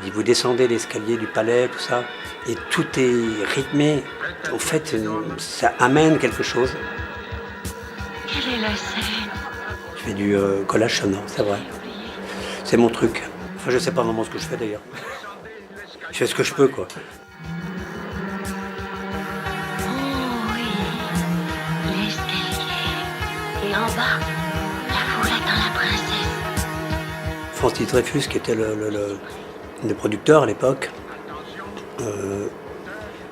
Il dit, vous descendez l'escalier du palais, tout ça, et tout est rythmé. En fait, ça amène quelque chose. Quelle est la scène? Je fais du collage sonore, c'est vrai. C'est mon truc. Enfin, je sais pas vraiment ce que je fais d'ailleurs. Je fais ce que je peux, quoi. Oh oui, l'escalier. Et en bas, la foule attend la princesse. Francis Dreyfus, qui était le producteur à l'époque,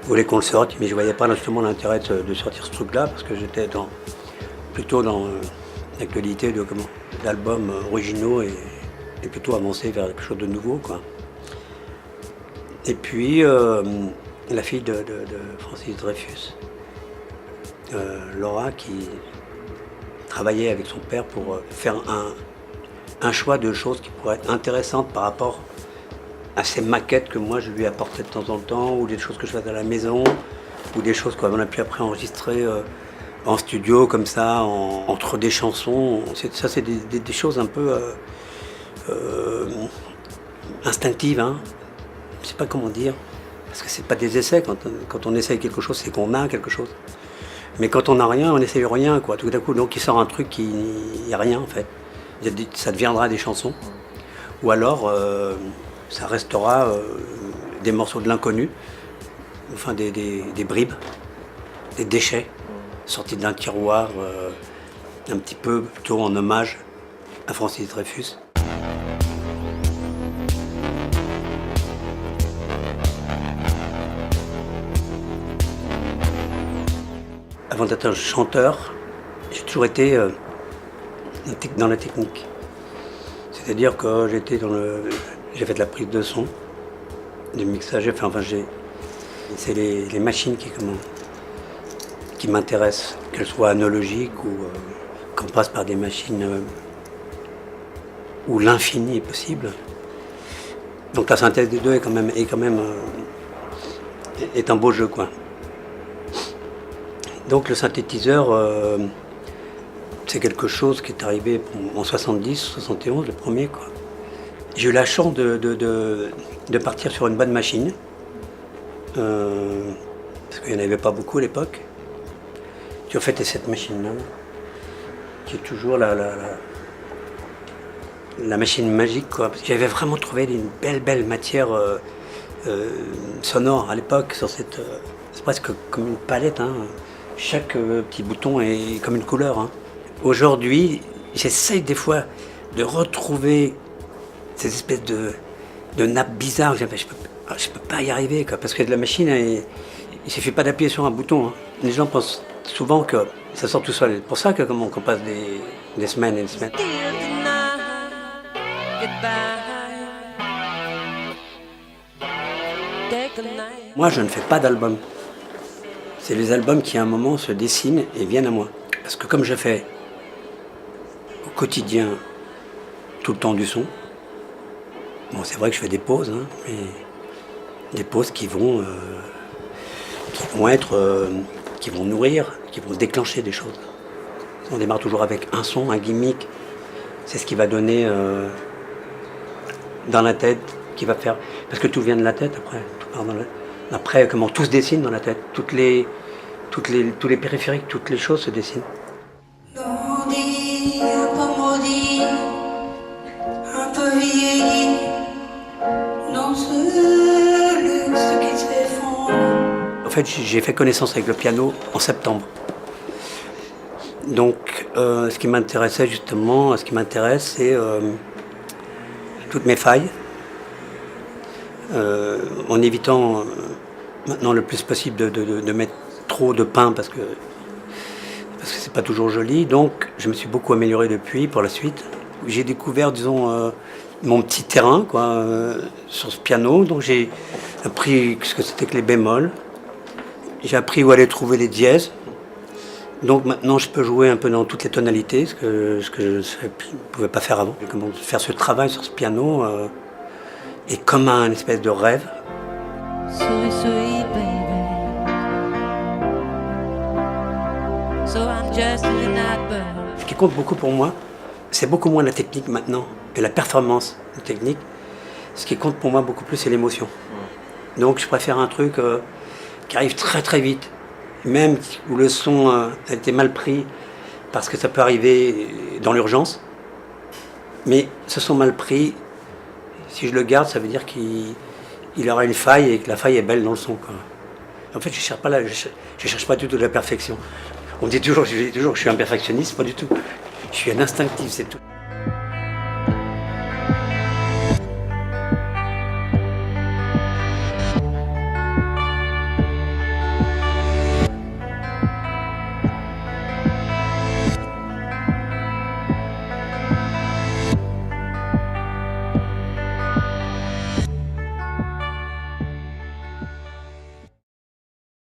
voulait qu'on le sorte, mais je voyais pas justement l'intérêt de sortir ce truc-là, parce que j'étais plutôt dans l'actualité d'albums originaux et plutôt avancé vers quelque chose de nouveau, quoi. Et puis, la fille de Francis Dreyfus, Laura, qui travaillait avec son père pour faire un choix de choses qui pourraient être intéressantes par rapport à ces maquettes que moi je lui apportais de temps en temps, ou des choses que je faisais à la maison, ou des choses qu'on a pu après enregistrer en studio comme ça, entre des chansons. Ça c'est des choses un peu instinctives, hein. Je sais pas comment dire, parce que c'est pas des essais. Quand on essaye quelque chose, c'est qu'on a quelque chose. Mais quand on n'a rien, on essaye rien, quoi. Tout d'un coup, donc il sort un truc qui n'y a rien en fait. Ça deviendra des chansons, ou alors ça restera des morceaux de l'inconnu, enfin des bribes, des déchets sortis d'un tiroir, un petit peu plutôt en hommage à Francis Dreyfus. Avant d'être un chanteur, j'ai toujours été dans la technique. C'est-à-dire que j'ai fait de la prise de son, du mixage, c'est les machines qui m'intéressent, qu'elles soient analogiques ou qu'on passe par des machines où l'infini est possible. Donc la synthèse des deux est un beau jeu, quoi. Donc le synthétiseur, c'est quelque chose qui est arrivé en 70, 71, le premier, quoi. J'ai eu la chance de partir sur une bonne machine, parce qu'il n'y en avait pas beaucoup à l'époque. Qui en fait est cette machine-là, qui est toujours la machine magique, quoi. Parce que j'avais vraiment trouvé une belle matière sonore à l'époque. C'est presque comme une palette, hein. Chaque petit bouton est comme une couleur, hein. Aujourd'hui, j'essaye des fois de retrouver ces espèces de nappes bizarres. Je peux pas y arriver, quoi, parce que la machine, il suffit pas d'appuyer sur un bouton, hein. Les gens pensent souvent que ça sort tout seul. C'est pour ça qu'on passe des semaines et des semaines. Moi, je ne fais pas d'album. C'est les albums qui, à un moment, se dessinent et viennent à moi. Parce que comme je fais au quotidien tout le temps du son, bon, c'est vrai que je fais des pauses, hein, mais des pauses qui vont nourrir, qui vont déclencher des choses. On démarre toujours avec un son, un gimmick. C'est ce qui va donner dans la tête, qui va faire... Parce que tout vient de la tête après. Tout part dans la... Après, comment tout se dessine dans la tête. Tous les périphériques, toutes les choses se dessinent. Grandi, un peu maudit, un peu vieilli, dans ce luxe qui s'effondre. En fait, j'ai fait connaissance avec le piano en septembre. Donc, ce qui m'intéressait justement, c'est toutes mes failles, en évitant maintenant le plus possible de mettre trop de pain parce que c'est pas toujours joli. Donc, je me suis beaucoup amélioré depuis pour la suite. J'ai découvert, disons, mon petit terrain, quoi, sur ce piano. Donc, j'ai appris ce que c'était que les bémols. J'ai appris où aller trouver les dièses. Donc maintenant, je peux jouer un peu dans toutes les tonalités, ce que je ne pouvais pas faire avant. Comment faire ce travail sur ce piano est comme un espèce de rêve. Sweet, sweet baby. So I'm just in that bird. Ce qui compte beaucoup pour moi, c'est beaucoup moins la technique maintenant et la performance technique. Ce qui compte pour moi beaucoup plus, c'est l'émotion. Donc je préfère un truc qui arrive très très vite, même où le son a été mal pris, parce que ça peut arriver dans l'urgence. Mais ce son mal pris, si je le garde, ça veut dire qu'il aura une faille et que la faille est belle dans le son, quoi. En fait, je cherche pas du tout de la perfection. On dit toujours, je dis toujours que je suis un perfectionniste, pas du tout. Je suis un instinctif, c'est tout.